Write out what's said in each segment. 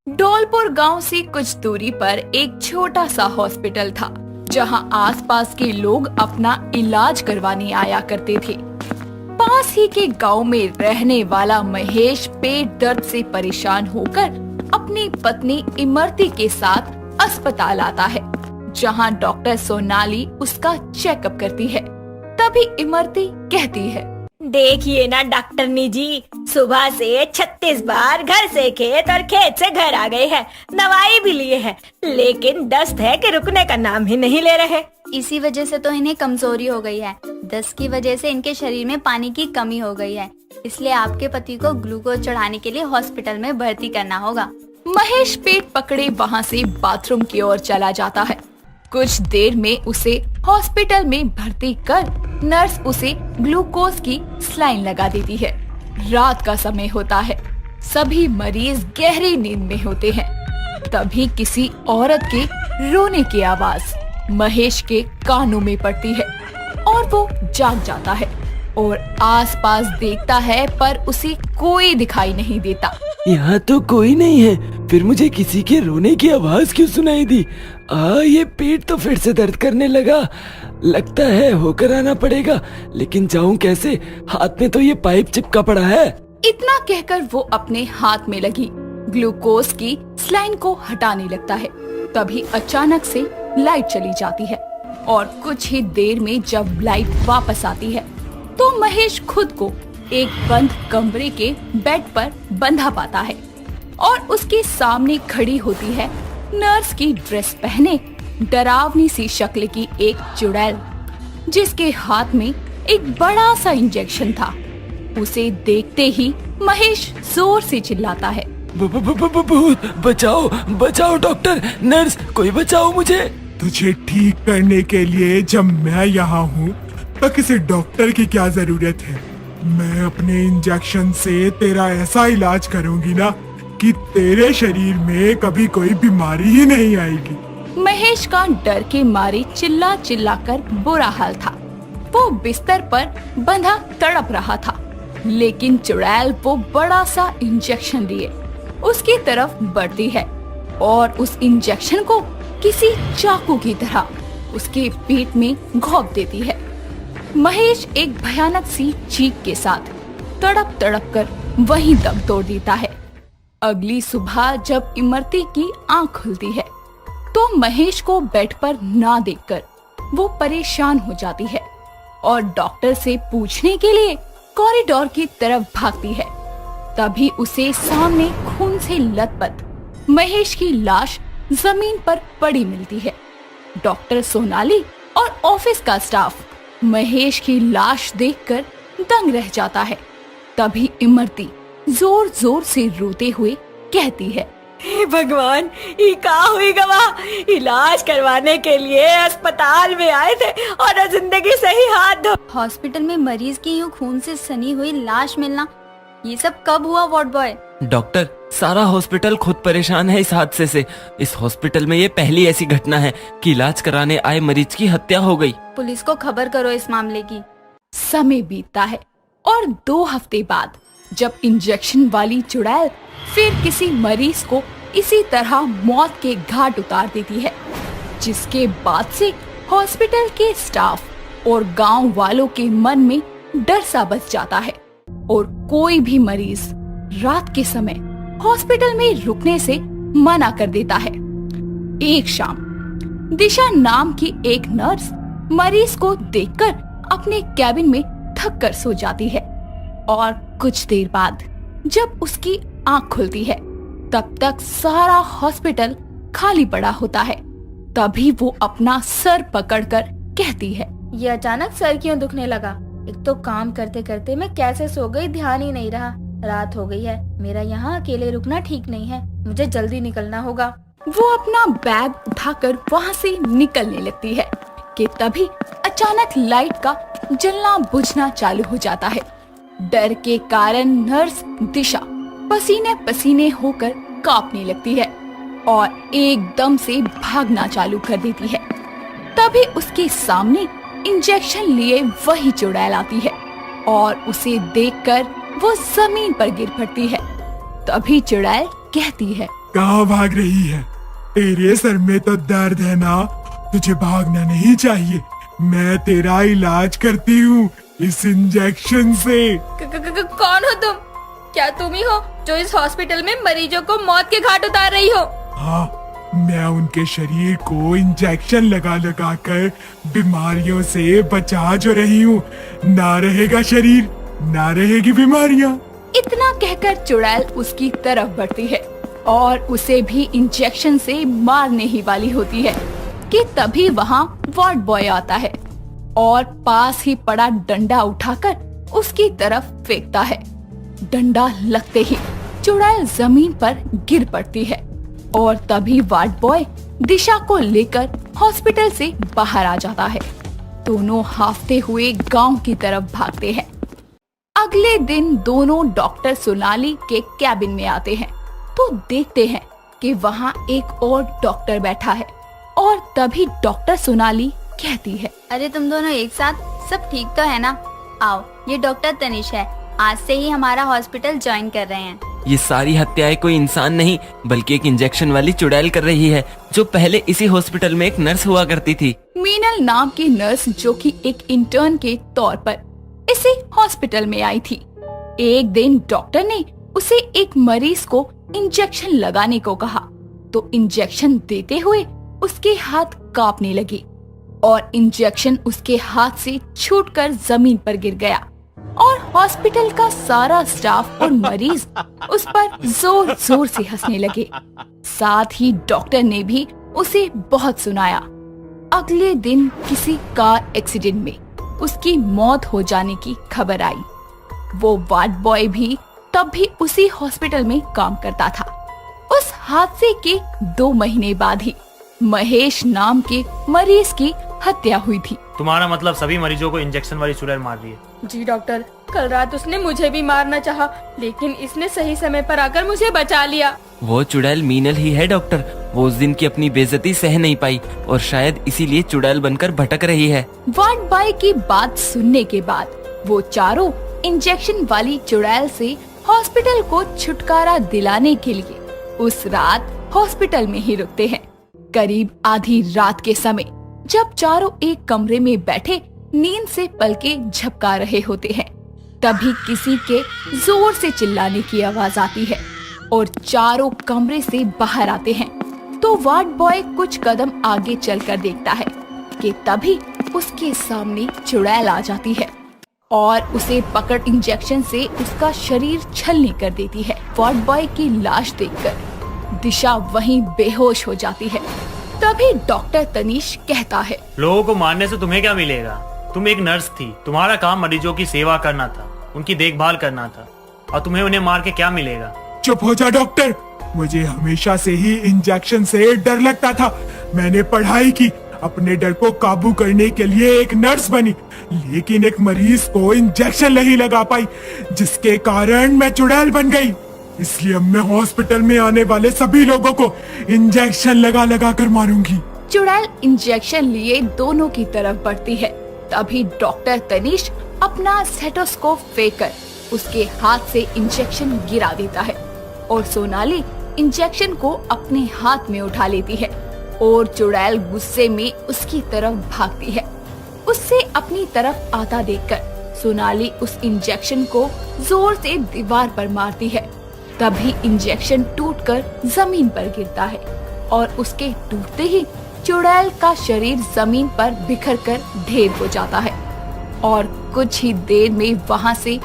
धौलपुर गांव से कुछ दूरी पर एक छोटा सा हॉस्पिटल था, जहां आसपास के लोग अपना इलाज करवाने आया करते थे। पास ही के गांव में रहने वाला महेश पेट दर्द से परेशान होकर अपनी पत्नी इमरती के साथ अस्पताल आता है, जहां डॉक्टर सोनाली उसका चेकअप करती है। तभी इमरती कहती है, देखिए ना डॉक्टरनी जी, सुबह से 36 बार घर से खेत और खेत से घर आ गए हैं, दवाई भी लिए हैं, लेकिन दस्त है कि रुकने का नाम ही नहीं ले रहे। इसी वजह से तो इन्हें कमजोरी हो गई है। दस्त की वजह से इनके शरीर में पानी की कमी हो गई है, इसलिए आपके पति को ग्लूकोज चढ़ाने के लिए हॉस्पिटल में भर्ती करना होगा। महेश पेट पकड़े वहाँ से बाथरूम की ओर चला जाता है। कुछ देर में उसे हॉस्पिटल में भर्ती कर नर्स उसे ग्लूकोज की स्लाइन लगा देती है। रात का समय होता है, सभी मरीज गहरी नींद में होते हैं। तभी किसी औरत के रोने की आवाज महेश के कानों में पड़ती है और वो जाग जाता है और आसपास देखता है, पर उसे कोई दिखाई नहीं देता। यहाँ तो कोई नहीं है, फिर मुझे किसी के रोने की आवाज क्यों सुनाई दी? ये पेट तो फिर से दर्द करने लगा। लगता है होकर आना पड़ेगा, लेकिन जाऊं कैसे? हाथ में तो ये पाइप चिपका पड़ा है। इतना कहकर वो अपने हाथ में लगी ग्लूकोज की स्लाइन को हटाने लगता है। तभी अचानक से लाइट चली जाती है और कुछ ही देर में जब लाइट वापस आती है तो महेश खुद को एक बंद कमरे के बेड पर बंधा पाता है और उसके सामने खड़ी होती है नर्स की ड्रेस पहने डरावनी सी शक्ल की एक चुड़ैल, जिसके हाथ में एक बड़ा सा इंजेक्शन था। उसे देखते ही महेश जोर से चिल्लाता है, भूत! बचाओ बचाओ, डॉक्टर नर्स कोई बचाओ मुझे। तुझे ठीक करने के लिए जब मैं यहाँ हूँ तो किसी डॉक्टर की क्या जरूरत है? मैं अपने इंजेक्शन से तेरा ऐसा इलाज करूंगी ना कि तेरे शरीर में कभी कोई बीमारी ही नहीं आएगी। महेश का डर के मारे चिल्ला चिल्ला कर बुरा हाल था। वो बिस्तर पर बंधा तड़प रहा था, लेकिन चुड़ैल वो बड़ा सा इंजेक्शन लिए उसकी तरफ बढ़ती है और उस इंजेक्शन को किसी चाकू की तरह उसके पेट में घोंप देती है। महेश एक भयानक सी चीख के साथ तड़प तड़प कर वहीं दम तोड़ देता है। अगली सुबह जब इमरती की आंख खुलती है तो महेश को बेड पर ना देखकर वो परेशान हो जाती है और डॉक्टर से पूछने के लिए कॉरिडोर की तरफ भागती है। तभी उसे सामने खून से लथपथ महेश की लाश जमीन पर पड़ी मिलती है। डॉक्टर सोनाली और ऑफिस का स्टाफ महेश की लाश देखकर दंग रह जाता है। तभी इमरती जोर जोर से रोते हुए कहती है, हे भगवान, ये का हुई गवा? इलाज करवाने के लिए अस्पताल में आए थे और जिंदगी से ही हाथ धो। हॉस्पिटल में मरीज की यूं खून से सनी हुई लाश मिलना, ये सब कब हुआ वार्ड बॉय? डॉक्टर, सारा हॉस्पिटल खुद परेशान है इस हादसे से। इस हॉस्पिटल में ये पहली ऐसी घटना है कि इलाज कराने आए मरीज की हत्या हो गई। पुलिस को खबर करो इस मामले की। समय बीतता है और 2 हफ्ते बाद जब इंजेक्शन वाली चुड़ैल फिर किसी मरीज को इसी तरह मौत के घाट उतार देती है, जिसके बाद से हॉस्पिटल के स्टाफ और गांव वालों के मन में डर सा बस जाता है और कोई भी मरीज रात के समय हॉस्पिटल में रुकने से मना कर देता है। एक शाम दिशा नाम की एक नर्स मरीज को देखकर अपने कैबिन में थक कर सो जाती है और कुछ देर बाद जब उसकी आंख खुलती है तब तक सारा हॉस्पिटल खाली पड़ा होता है। तभी वो अपना सर पकड़कर कहती है, ये अचानक सर क्यों दुखने लगा? एक तो काम करते करते मैं कैसे सो गई, ध्यान ही नहीं रहा। रात हो गई है, मेरा यहाँ अकेले रुकना ठीक नहीं है, मुझे जल्दी निकलना होगा। वो अपना बैग उठाकर वहाँ से निकलने लगती है कि तभी अचानक लाइट का जलना बुझना चालू हो जाता है। डर के कारण नर्स दिशा पसीने पसीने होकर कांपने लगती है और एकदम से भागना चालू कर देती है। तभी उसके सामने इंजेक्शन लिए वही चुड़ैल आती है और उसे देखकर वो जमीन पर गिर पड़ती है। तभी चुड़ैल कहती है, कहाँ भाग रही है? तेरे सर में तो दर्द है ना, तुझे भागना नहीं चाहिए। मैं तेरा इलाज करती हूँ इस इंजेक्शन से। कौन हो तुम? क्या तुम ही हो जो इस हॉस्पिटल में मरीजों को मौत के घाट उतार रही हो? हाँ, मैं उनके शरीर को इंजेक्शन लगा लगा कर बीमारियों से बचा जो रही हूँ। ना रहेगा शरीर, ना रहेगी बीमारियाँ। इतना कहकर चुड़ैल उसकी तरफ बढ़ती है और उसे भी इंजेक्शन से मारने ही वाली होती है कि तभी वहाँ वार्ड बॉय आता है और पास ही पड़ा डंडा उठाकर उसकी तरफ फेंकता है। डंडा लगते ही चुड़ैल जमीन पर गिर पड़ती है और तभी वार्ड बॉय दिशा को लेकर हॉस्पिटल से बाहर आ जाता है। दोनों हाफते हुए गांव की तरफ भागते हैं। अगले दिन दोनों डॉक्टर सोनाली के कैबिन में आते हैं तो देखते हैं कि वहाँ एक और डॉक्टर बैठा है और तभी डॉक्टर सोनाली कहती है, अरे तुम दोनों एक साथ, सब ठीक तो है ना? आओ, ये डॉक्टर तनिष है, आज से ही हमारा हॉस्पिटल ज्वाइन कर रहे हैं। ये सारी हत्याएं कोई इंसान नहीं बल्कि एक इंजेक्शन वाली चुड़ैल कर रही है, जो पहले इसी हॉस्पिटल में एक नर्स हुआ करती थी। मीनल नाम की नर्स जो कि एक इंटर्न के तौर पर इसी हॉस्पिटल में आई थी। एक दिन डॉक्टर ने उसे एक मरीज को इंजेक्शन लगाने को कहा तो इंजेक्शन देते हुए उसके हाथ कांपने लगे और इंजेक्शन उसके हाथ से छूटकर जमीन पर गिर गया और हॉस्पिटल का सारा स्टाफ और मरीज उस पर जोर जोर से हंसने लगे। साथ ही डॉक्टर ने भी उसे बहुत सुनाया। अगले दिन किसी कार एक्सीडेंट में उसकी मौत हो जाने की खबर आई। वो वार्ड बॉय भी तब भी उसी हॉस्पिटल में काम करता था। उस हादसे के 2 महीने बाद ही महेश नाम के मरीज की हत्या हुई थी। तुम्हारा मतलब सभी मरीजों को इंजेक्शन वाली चुड़ैल मार रही है? जी डॉक्टर, कल रात उसने मुझे भी मारना चाहा, लेकिन इसने सही समय पर आकर मुझे बचा लिया। वो चुड़ैल मीनल ही है डॉक्टर। वो उस दिन की अपनी बेइज्जती सह नहीं पाई और शायद इसीलिए चुड़ैल बनकर भटक रही है। वार्ड बॉय की बात सुनने के बाद वो चारों इंजेक्शन वाली चुड़ैल से हॉस्पिटल को छुटकारा दिलाने के लिए उस रात हॉस्पिटल में ही रुकते हैं। करीब आधी रात के समय जब चारों एक कमरे में बैठे नींद से पलकें झपका रहे होते हैं, तभी किसी के जोर से चिल्लाने की आवाज आती है और चारों कमरे से बाहर आते हैं। तो वार्ड बॉय कुछ कदम आगे चलकर देखता है कि तभी उसके सामने चुड़ैल आ जाती है और उसे पकड़ इंजेक्शन से उसका शरीर छलनी कर देती है। वार्ड बॉय की लाश देखकर दिशा वहीं बेहोश हो जाती है। तभी डॉक्टर तनीश कहता है, लोगों को मारने से तुम्हें क्या मिलेगा? तुम एक नर्स थी, तुम्हारा काम मरीजों की सेवा करना था, उनकी देखभाल करना था, और तुम्हें उन्हें मार के क्या मिलेगा? चुप हो जा डॉक्टर। मुझे हमेशा से ही इंजेक्शन से डर लगता था। मैंने पढ़ाई की, अपने डर को काबू करने के लिए एक नर्स बनी, लेकिन एक मरीज को इंजेक्शन नहीं लगा पाई, जिसके कारण मैं चुड़ैल बन गई। इसलिए अब मैं हॉस्पिटल में आने वाले सभी लोगों को इंजेक्शन लगा लगा कर मारूंगी। चुड़ैल इंजेक्शन लिए दोनों की तरफ बढ़ती है। तभी डॉक्टर तनीश अपना स्टेथोस्कोप फेंककर उसके हाथ से इंजेक्शन गिरा देता है और सोनाली इंजेक्शन को अपने हाथ में उठा लेती है और चुड़ैल गुस्से में उसकी तरफ भागती है। उससे अपनी तरफ आता देखकर सोनाली उस इंजेक्शन को जोर से दीवार पर मारती है। तभी इंजेक्शन टूटकर जमीन पर गिरता है और उसके टूटते ही चुड़ैल का शरीर जमीन पर बिखरकर ढेर हो जाता है और कुछ ही देर में वहां से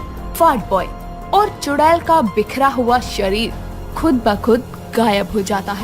वार्ड बॉय और चुड़ैल का बिखरा हुआ शरीर खुद ब खुद गायब हो जाता है।